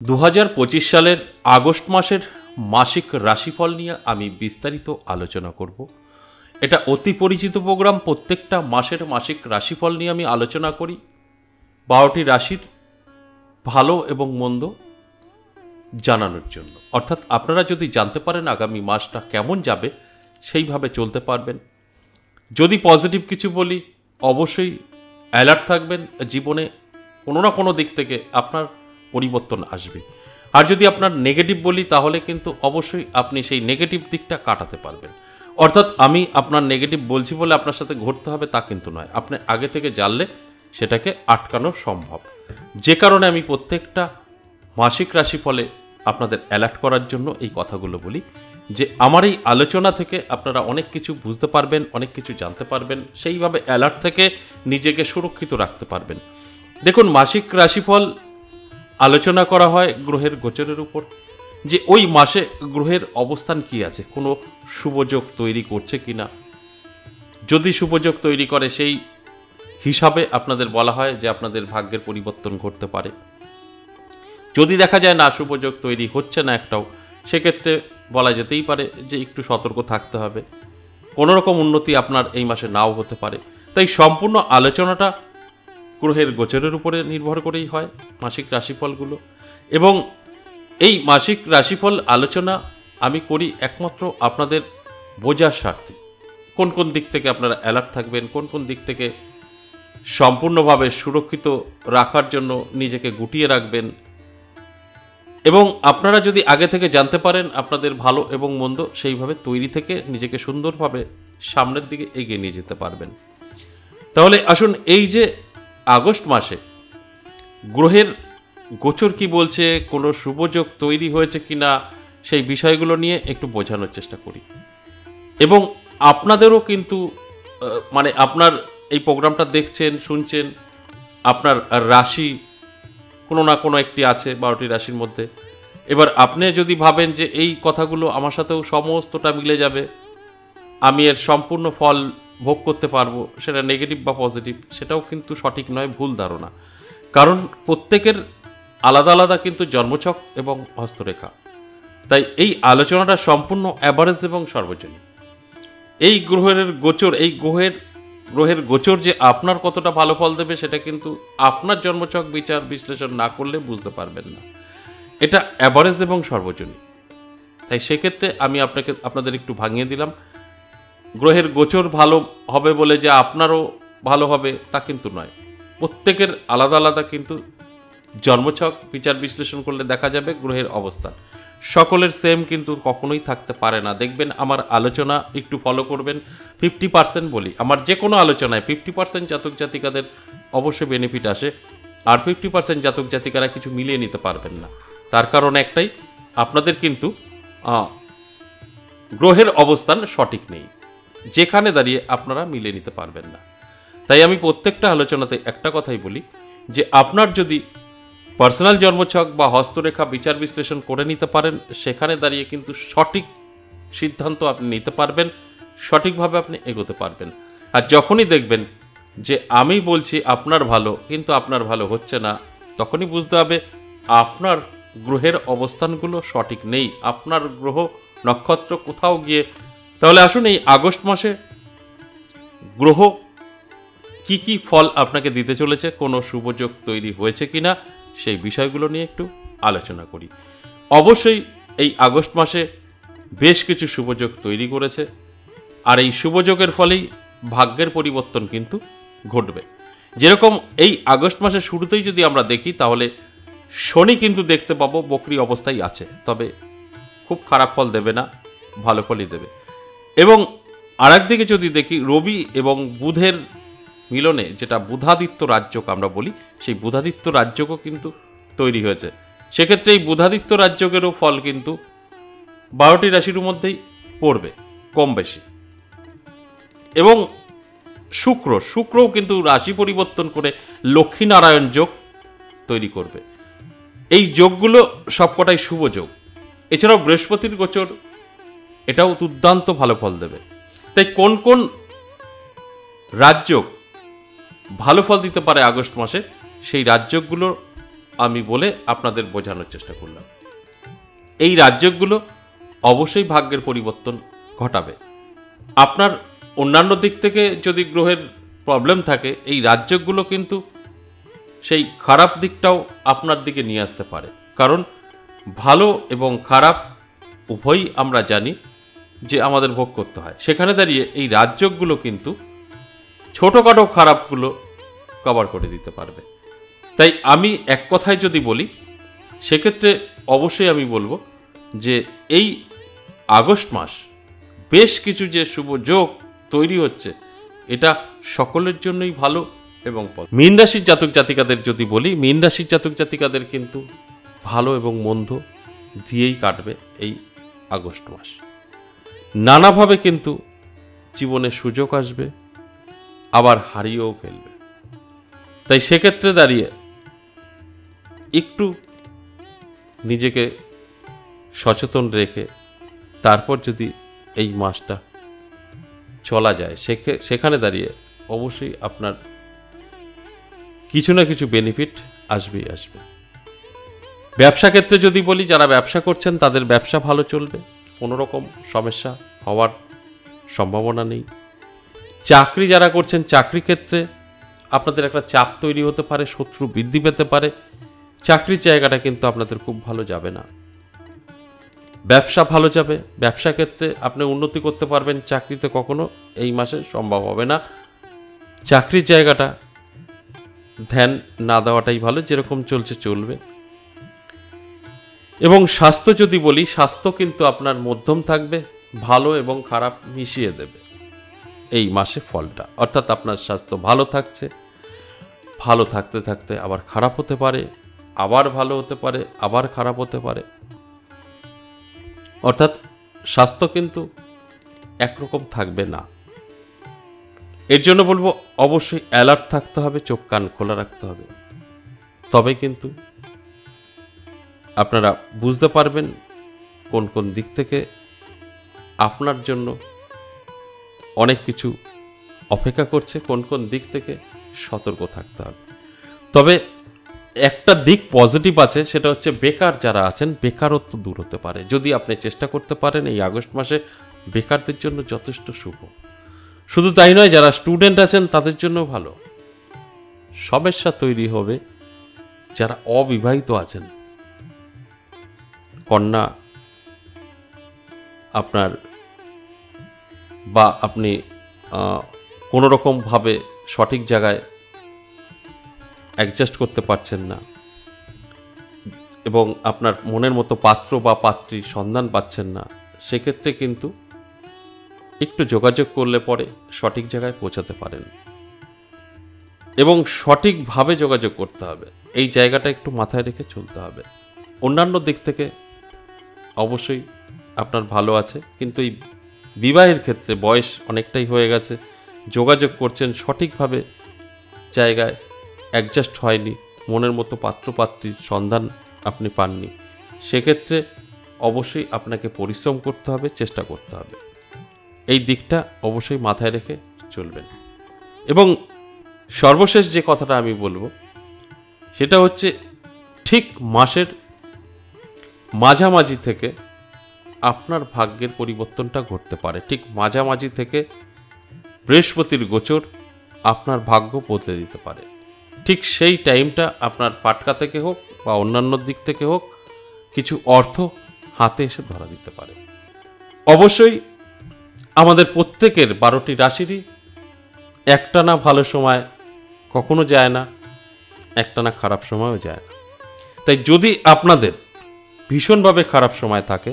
2025 সালের আগস্ট মাসের মাসিক রাশিফল নিয়ে আমি বিস্তারিত আলোচনা করব। এটা অতি পরিচিত প্রোগ্রাম। প্রত্যেকটা মাসের মাসিক রাশিফল নিয়ে আমি আলোচনা করি। 12টি রাশির ভালো এবং মন্দ জানানোর জন্য, অর্থাৎ আপনারা যদি জানতে পারেন আগামী মাসটা কেমন যাবে, সেইভাবে চলতে পারবেন। যদি পজিটিভ কিছু বলি, অবশ্যই অ্যালার্ট থাকবেন। জীবনে কোনো না কোনো দিক থেকে আপনার পরিবর্তন আসবে। আর যদি আপনার নেগেটিভ বলি, তাহলে কিন্তু অবশ্যই আপনি সেই নেগেটিভ দিকটা কাটাতে পারবেন। অর্থাৎ আমি আপনার নেগেটিভ বলছি বলে আপনার সাথে ঘটতে হবে তা কিন্তু নয়। আপনি আগে থেকে জানলে সেটাকে আটকানো সম্ভব। যে কারণে আমি প্রত্যেকটা মাসিক রাশিফলে আপনাদের অ্যালার্ট করার জন্য এই কথাগুলো বলি, যে আমার এই আলোচনা থেকে আপনারা অনেক কিছু বুঝতে পারবেন, অনেক কিছু জানতে পারবেন, সেইভাবে অ্যালার্ট থেকে নিজেকে সুরক্ষিত রাখতে পারবেন। দেখুন, মাসিক রাশিফল আলোচনা করা হয় গ্রহের গোচরের উপর, যে ওই মাসে গ্রহের অবস্থান কি আছে, কোনো শুভযোগ তৈরি করছে কিনা। যদি শুভযোগ তৈরি করে, সেই হিসাবে আপনাদের বলা হয় যে আপনাদের ভাগ্যের পরিবর্তন ঘটতে পারে। যদি দেখা যায় না শুভযোগ তৈরি হচ্ছে না একটাও, সেক্ষেত্রে বলা যেতেই পারে যে একটু সতর্ক থাকতে হবে। কোনো রকম উন্নতি আপনার এই মাসে নাও হতে পারে। তাই সম্পূর্ণ আলোচনাটা গ্রহের গোচরের উপরে নির্ভর করেই হয় মাসিক রাশিফলগুলো। এবং এই মাসিক রাশিফল আলোচনা আমি করি একমাত্র আপনাদের বোঝার স্বার্থে। কোন কোন দিক থেকে আপনারা অ্যালার্ট থাকবেন, কোন কোন দিক থেকে সম্পূর্ণভাবে সুরক্ষিত রাখার জন্য নিজেকে গুটিয়ে রাখবেন। এবং আপনারা যদি আগে থেকে জানতে পারেন আপনাদের ভালো এবং মন্দ, সেইভাবে তৈরি থেকে নিজেকে সুন্দরভাবে সামনের দিকে এগিয়ে নিয়ে যেতে পারবেন। তাহলে আসুন, এই যে আগস্ট মাসে গ্রহের গোচর কি বলছে, কোনো শুভযোগ তৈরি হয়েছে কিনা, সেই বিষয়গুলো নিয়ে একটু বোঝানোর চেষ্টা করি। এবং আপনাদেরও কিন্তু আপনার এই প্রোগ্রামটা দেখছেন, শুনছেন, আপনার রাশি কোনো না কোনো একটি আছে 12টি রাশির মধ্যে। এবার আপনি যদি ভাবেন যে এই কথাগুলো আমার সাথেও সমস্তটা মিলে যাবে, আমি এর সম্পূর্ণ ফল ভোগ করতে পারবো, সেটা নেগেটিভ বা পজিটিভ, সেটাও কিন্তু সঠিক নয়, ভুল ধারণা। কারণ প্রত্যেকের আলাদা আলাদা কিন্তু জন্মছক এবং হস্তরেখা। তাই এই আলোচনাটা সম্পূর্ণ অ্যাভারেজ এবং সর্বজনীন। এই গ্রহের গোচর, এই গ্রহের গোচর যে আপনার কতটা ভালো ফল দেবে, সেটা কিন্তু আপনার জন্মছক বিচার বিশ্লেষণ না করলে বুঝতে পারবেন না। এটা অ্যাভারেজ এবং সর্বজনীন। তাই সেক্ষেত্রে আমি আপনাদের একটু ভাঙিয়ে দিলাম। গ্রহের গোচর ভালো হবে বলে যে আপনারও ভালো হবে তা কিন্তু নয়। প্রত্যেকের আলাদা আলাদা কিন্তু জন্মছক বিচার বিশ্লেষণ করলে দেখা যাবে গ্রহের অবস্থান। সকলের সেম কিন্তু কখনোই থাকতে পারে না। দেখবেন আমার আলোচনা একটু ফলো করবেন। 50% বলি, আমার যে কোনো আলোচনায় 50% জাতক জাতিকাদের অবশ্যই বেনিফিট আসে, আর 50% জাতক জাতিকারা কিছু মিলিয়ে নিতে পারবেন না। তার কারণ একটাই, আপনাদের কিন্তু গ্রহের অবস্থান সঠিক নেই, যেখানে দাঁড়িয়ে আপনারা মিলিয়ে নিতে পারবেন না। তাই আমি প্রত্যেকটা আলোচনাতে একটা কথাই বলি, যে আপনার যদি পার্সোনাল জন্মছক বা হস্তরেখা বিচার বিশ্লেষণ করে নিতে পারেন, সেখানে দাঁড়িয়ে কিন্তু সঠিক সিদ্ধান্ত আপনি নিতে পারবেন, সঠিকভাবে আপনি এগোতে পারবেন। আর যখনই দেখবেন যে আমি বলছি আপনার ভালো, কিন্তু আপনার ভালো হচ্ছে না, তখনই বুঝতে হবে আপনার গ্রহের অবস্থানগুলো সঠিক নেই, আপনার গ্রহ নক্ষত্র কোথাও গিয়ে। তাহলে আসুন, এই আগস্ট মাসে গ্রহ কি কি ফল আপনাকে দিতে চলেছে, কোনো শুভযোগ তৈরি হয়েছে কিনা, সেই বিষয়গুলো নিয়ে একটু আলোচনা করি। অবশ্যই এই আগস্ট মাসে বেশ কিছু শুভযোগ তৈরি করেছে, আর এই শুভযোগের ফলেই ভাগ্যের পরিবর্তন কিন্তু ঘটবে। যেরকম এই আগস্ট মাসের শুরুতেই যদি আমরা দেখি, তাহলে শনি কিন্তু দেখতে পাবো বক্রী অবস্থায় আছে, তবে খুব খারাপ ফল দেবে না, ভালো ফলই দেবে। এবং আরেকদিকে যদি দেখি, রবি এবং বুধের মিলনে, যেটা বুধাদিত্য রাজযোগ আমরা বলি, সেই বুধাদিত্য রাজযোগও কিন্তু তৈরি হয়েছে। সেক্ষেত্রে এই বুধাদিত্য রাজযোগেরও ফল কিন্তু 12টি রাশির মধ্যেই পড়বে কম বেশি। এবং শুক্রও কিন্তু রাশি পরিবর্তন করে লক্ষ্মীনারায়ণ যোগ তৈরি করবে। এই যোগগুলো সবকটাই শুভ যোগ। এছাড়াও বৃহস্পতির গোচর, এটাও দুর্দান্ত ভালো ফল দেবে। তাই কোন কোন রাজযোগ ভালো ফল দিতে পারে আগস্ট মাসে, সেই রাজযোগগুলোর আমি বলে আপনাদের বোঝানোর চেষ্টা করলাম। এই রাজ্যগুলো অবশ্যই ভাগ্যের পরিবর্তন ঘটাবে। আপনার অন্যান্য দিক থেকে যদি গ্রহের প্রবলেম থাকে, এই রাজ্যগুলো কিন্তু সেই খারাপ দিকটাও আপনার দিকে নিয়ে আসতে পারে। কারণ ভালো এবং খারাপ উভয়ই আমরা জানি যে আমাদের ভোগ করতে হয়। সেখানে দাঁড়িয়ে এই রাজ্যগুলো কিন্তু ছোটোখাটো খারাপগুলো কভার করে দিতে পারবে। তাই আমি এক কথায় যদি বলি, সেক্ষেত্রে অবশ্যই আমি বলবো যে এই আগস্ট মাস বেশ কিছু যে শুভ যোগ তৈরি হচ্ছে, এটা সকলের জন্যই ভালো এবং মীন রাশির জাতক জাতিকাদের যদি বলি, মীন রাশির জাতক জাতিকাদের কিন্তু ভালো এবং মন্দ দিয়েই কাটবে এই আগস্ট মাস। নানাভাবে কিন্তু জীবনে সুযোগ আসবে, আবার হারিয়েও ফেলবে। তাই সেক্ষেত্রে দাঁড়িয়ে একটু নিজেকে সচেতন রেখে তারপর যদি এই মাসটা চলা যায়, সেখানে দাঁড়িয়ে অবশ্যই আপনার কিছু না কিছু বেনিফিট আসবেই আসবে। ব্যবসা ক্ষেত্রে যদি বলি, যারা ব্যবসা করছেন তাদের ব্যবসা ভালো চলবে, কোনো রকম সমস্যা হওয়ার সম্ভাবনা নেই। চাকরি যারা করছেন, চাকরি ক্ষেত্রে আপনাদের একটা চাপ তৈরি হতে পারে, শত্রু বৃদ্ধি পেতে পারে, চাকরির জায়গাটা কিন্তু আপনাদের খুব ভালো যাবে না। ব্যবসা ভালো যাবে, ব্যবসা ক্ষেত্রে আপনি উন্নতি করতে পারবেন, চাকরিতে কখনো এই মাসে সম্ভব হবে না। চাকরির জায়গাটা ধ্যান না দেওয়াটাই ভালো, যেরকম চলছে চলবে। এবং স্বাস্থ্য যদি বলি, স্বাস্থ্য কিন্তু আপনার মধ্যম থাকবে, ভালো এবং খারাপ মিশিয়ে দেবে এই মাসে ফলটা। অর্থাৎ আপনার স্বাস্থ্য ভালো থাকছে, ভালো থাকতে থাকতে আবার খারাপ হতে পারে, আবার ভালো হতে পারে, আবার খারাপ হতে পারে। অর্থাৎ স্বাস্থ্য কিন্তু একরকম থাকবে না। এর জন্য বলবো অবশ্যই অ্যালার্ট থাকতে হবে, চোখ কান খোলা রাখতে হবে। তবে কিন্তু আপনারা বুঝতে পারবেন কোন কোন দিক থেকে আপনার জন্য অনেক কিছু অপেক্ষা করছে, কোন কোন দিক থেকে সতর্ক থাকতে হবে। তবে একটা দিক পজিটিভ আছে, সেটা হচ্ছে বেকার যারা আছেন, বেকারত্ব দূর হতে পারে যদি আপনি চেষ্টা করতে পারেন। এই আগস্ট মাসে বেকারদের জন্য যথেষ্ট শুভ। শুধু তাই নয়, যারা স্টুডেন্ট আছেন তাদের জন্য ভালো। সমস্যা তৈরি হবে যারা অবিবাহিত আছেন, কন্যা আপনার বা আপনি কোনো রকমভাবে সঠিক জায়গায় অ্যাডজাস্ট করতে পারছেন না এবং আপনার মনের মতো পাত্র বা পাত্রীর সন্ধান পাচ্ছেন না, সেক্ষেত্রে কিন্তু একটু যোগাযোগ করলে পরে সঠিক জায়গায় পৌঁছাতে পারেন। এবং সঠিকভাবে যোগাযোগ করতে হবে, এই জায়গাটা একটু মাথায় রেখে চলতে হবে। অন্যান্য দিক থেকে অবশ্যই আপনার ভালো আছে, কিন্তু এই বিবাহের ক্ষেত্রে বয়স অনেকটাই হয়ে গেছে, যোগাযোগ করছেন সঠিকভাবে জায়গায় অ্যাডজাস্ট হয়নি, মনের মতো পাত্রপাত্রীর সন্ধান আপনি পাননি, সেক্ষেত্রে অবশ্যই আপনাকে পরিশ্রম করতে হবে, চেষ্টা করতে হবে। এই দিকটা অবশ্যই মাথায় রেখে চলবেন। এবং সর্বশেষ যে কথাটা আমি বলবো সেটা হচ্ছে, ঠিক মাসের মাঝামাঝি থেকে আপনার ভাগ্যের পরিবর্তনটা ঘটতে পারে। ঠিক মাঝামাঝি থেকে বৃহস্পতির গোচর আপনার ভাগ্য বদলে দিতে পারে। ঠিক সেই টাইমটা আপনার পাটকা থেকে হোক বা অন্যান্য দিক থেকে হোক, কিছু অর্থ হাতে এসে ধরা দিতে পারে। অবশ্যই আমাদের প্রত্যেকের 12টি রাশিরই একটানা ভালো সময় কখনো যায় না, একটানা খারাপ সময়ও যায় না। তাই যদি আপনাদের ভীষণভাবে খারাপ সময় থাকে,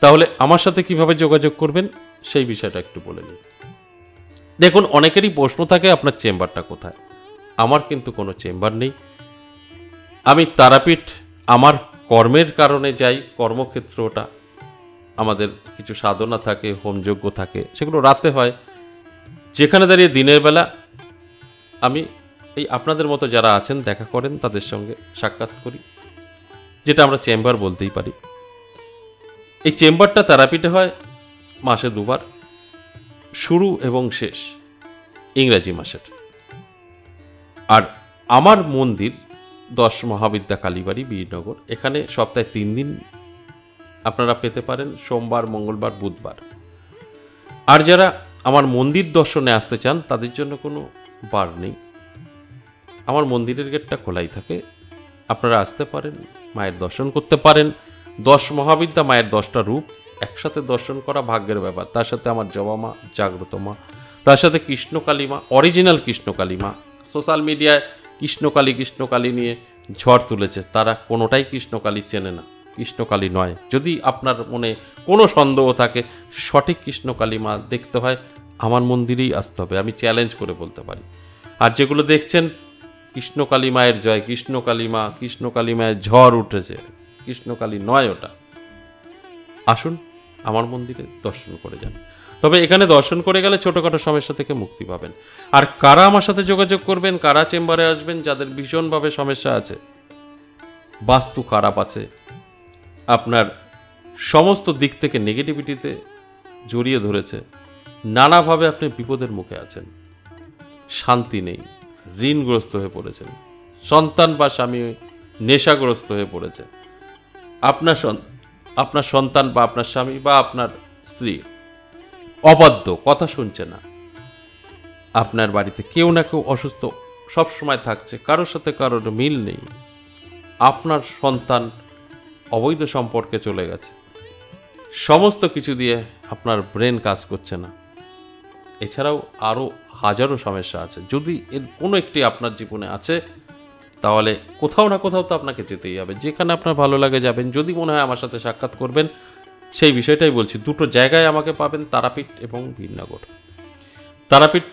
তাহলে আমার সাথে কিভাবে যোগাযোগ করবেন সেই বিষয়টা একটু বলে নিই। দেখুন, অনেকেরই প্রশ্ন থাকে আপনার চেম্বারটা কোথায়। আমার কিন্তু কোনো চেম্বার নেই। আমি তারাপীঠ আমার কর্মের কারণে যাই, কর্মক্ষেত্রটা আমাদের কিছু সাধনা থাকে, হোমযজ্ঞ থাকে, সেগুলো রাতে হয়। যেখানে দাঁড়িয়ে দিনের বেলা আমি এই আপনাদের মতো যারা আছেন দেখা করেন, তাদের সঙ্গে সাক্ষাৎ করি, যেটা আমরা চেম্বার বলতেই পারি। এই চেম্বারটা তারাপীঠে হয় মাসে 2 বার, শুরু এবং শেষ ইংরাজি মাসের। আর আমার মন্দির 10 মহাবিদ্যা কালীবাড়ি, বীরনগর। এখানে সপ্তাহে 3 দিন আপনারা পেতে পারেন, সোমবার, মঙ্গলবার, বুধবার। আর যারা আমার মন্দির দর্শনে আসতে চান তাদের জন্য কোনো বার নেই, আমার মন্দিরের গেটটা খোলাই থাকে, আপনারা আসতে পারেন, মায়ের দর্শন করতে পারেন। 10 মহাবিদ্যা, মায়ের 10টা রূপ একসাথে দর্শন করা ভাগ্যের ব্যাপার। তার সাথে আমার জবা মা, জাগ্রত মা, তার সাথে কৃষ্ণকালী মা, অরিজিনাল কৃষ্ণকালী মা। সোশ্যাল মিডিয়ায় কৃষ্ণকালী নিয়ে ঝড় তুলেছে, তারা কোনোটাই কৃষ্ণকালী চেনে না, কৃষ্ণকালী নয়। যদি আপনার মনে কোনো সন্দেহ থাকে, সঠিক কৃষ্ণকালী মা দেখতে হয়, আমার মন্দিরেই আসতে হবে, আমি চ্যালেঞ্জ করে বলতে পারি। আর যেগুলো দেখছেন কৃষ্ণকালী মায়ের জয়, কৃষ্ণকালী মায়ের ঝড় উঠেছে, কৃষ্ণকালী নয় ওটা। আসুন আমার মন্দিরে দর্শন করে যান। তবে এখানে দর্শন করে গেলে ছোটোখাটো সমস্যা থেকে মুক্তি পাবেন। আর কারা আমার সাথে যোগাযোগ করবেন, কারা চেম্বারে আসবেন, যাদের ভীষণভাবে সমস্যা আছে, বাস্তু খারাপ আছে, আপনার সমস্ত দিক থেকে নেগেটিভিটিতে জড়িয়ে ধরেছে, নানাভাবে আপনি বিপদের মুখে আছেন, শান্তি নেই, ঋণগ্রস্ত হয়ে পড়েছেন, সন্তান বা স্বামী নেশাগ্রস্ত হয়ে পড়েছে, আপনার সন্তান বা আপনার স্বামী বা আপনার স্ত্রী অবাধ্য, কথা শুনছে না, আপনার বাড়িতে কেউ না কেউ অসুস্থ সবসময় থাকছে, কারোর সাথে কারোর মিল নেই, আপনার সন্তান অবৈধ সম্পর্কে চলে গেছে, সমস্ত কিছু দিয়ে আপনার ব্রেন কাজ করছে না, এছাড়াও আরও হাজারো সমস্যা আছে। যদি এর কোনো একটি আপনার জীবনে আছে, তাহলে কোথাও না কোথাও তো আপনাকে যেতেই হবে, যেখানে আপনার ভালো লাগে যাবেন। যদি মনে হয় আমার সাথে সাক্ষাৎ করবেন, সেই বিষয়টাই বলছি। দুটো জায়গায় আমাকে পাবেন, তারাপীঠ এবং বীরনগর। তারাপীঠ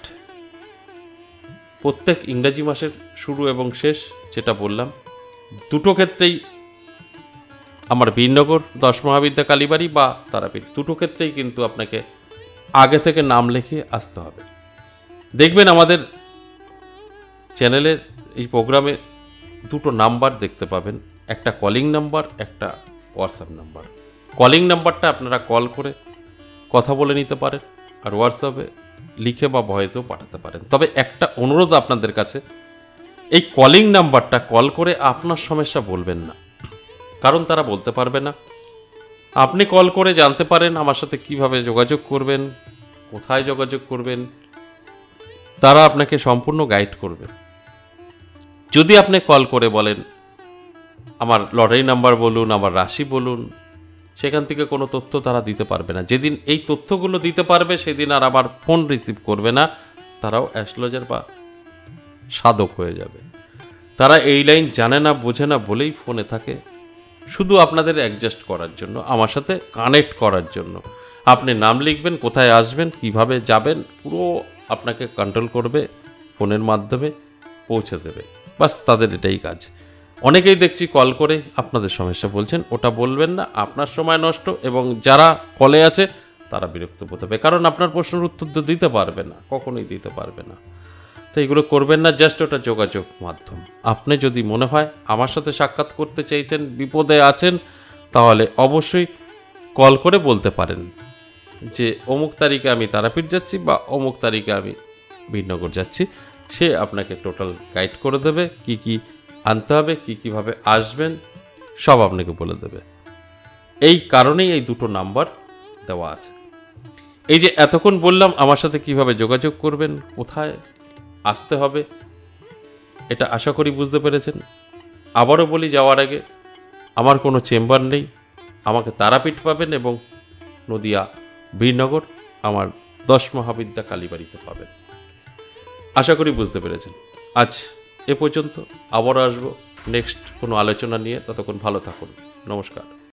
প্রত্যেক ইংরাজি মাসের শুরু এবং শেষ, যেটা বললাম, দুটো ক্ষেত্রেই আমার বীরনগর 10 মহাবিদ্যা কালীবাড়ি বা তারাপীঠ, দুটো ক্ষেত্রেই কিন্তু আপনাকে আগে থেকে নাম লিখে আসতে হবে। দেখবেন আমাদের চ্যানেলের এই প্রোগ্রামে দুটো নাম্বার দেখতে পাবেন, একটা কলিং নাম্বার, একটা হোয়াটসঅ্যাপ নাম্বার। কলিং নাম্বারটা আপনারা কল করে কথা বলে নিতে পারেন, আর হোয়াটসঅ্যাপে লিখে বা ভয়েসেও পাঠাতে পারেন। তবে একটা অনুরোধ আপনাদের কাছে, এই কলিং নাম্বারটা কল করে আপনার সমস্যা বলবেন না, কারণ তারা বলতে পারবে না। আপনি কল করে জানতে পারেন আমার সাথে কিভাবে যোগাযোগ করবেন, কোথায় যোগাযোগ করবেন, তারা আপনাকে সম্পূর্ণ গাইড করবে। যদি আপনি কল করে বলেন আমার লটারি নাম্বার বলুন, আমার রাশি বলুন, সেখান থেকে কোনো তথ্য তারা দিতে পারবে না। যেদিন এই তথ্যগুলো দিতে পারবে, সেদিন আর আমার ফোন রিসিভ করবে না, তারাও অ্যাস্ট্রোলজার বা সাধক হয়ে যাবে। তারা এই লাইন জানে না, বোঝে না বলেই ফোনে থাকে, শুধু আপনাদের অ্যাডজাস্ট করার জন্য, আমার সাথে কানেক্ট করার জন্য। আপনি নাম লিখবেন, কোথায় আসবেন, কিভাবে যাবেন, পুরো আপনাকে কন্ট্রোল করবে, ফোনের মাধ্যমে পৌঁছে দেবে। বাস তাদের এটাই কাজ। অনেকেই দেখছি কল করে আপনাদের সমস্যা বলছেন, ওটা বলবেন না, আপনার সময় নষ্ট, এবং যারা কলে আছে তারা বিরক্ত বোধ হবে, কারণ আপনার প্রশ্নের উত্তর তো দিতে পারবে না, কখনোই দিতে পারবে না। তো এগুলো করবেন না, জাস্ট ওটা যোগাযোগ মাধ্যম। আপনি যদি মনে হয় আমার সাথে সাক্ষাৎ করতে চাইছেন, বিপদে আছেন, তাহলে অবশ্যই কল করে বলতে পারেন যে অমুক তারিখে আমি তারাপীঠ যাচ্ছি বা অমুক তারিখে আমি বীরনগর যাচ্ছি। সে আপনাকে টোটাল গাইড করে দেবে, কি কি আনতে হবে, কীভাবে আসবেন, সব আপনাকে বলে দেবে। এই কারণেই এই দুটো নাম্বার দেওয়া আছে। এই যে এতক্ষণ বললাম আমার সাথে কিভাবে যোগাযোগ করবেন, কোথায় আসতে হবে, এটা আশা করি বুঝতে পেরেছেন। আবারও বলি যাওয়ার আগে, আমার কোনো চেম্বার নেই, আমাকে তারাপীঠ পাবেন এবং নদিয়া বীরনগর আমার 10 মহাবিদ্যা কালীবাড়িতে পাবেন। আশা করি বুঝতে পেরেছেন। আজ এ পর্যন্ত, আবারও আসবো নেক্সট কোনো আলোচনা নিয়ে। ততক্ষণ ভালো থাকুন, নমস্কার।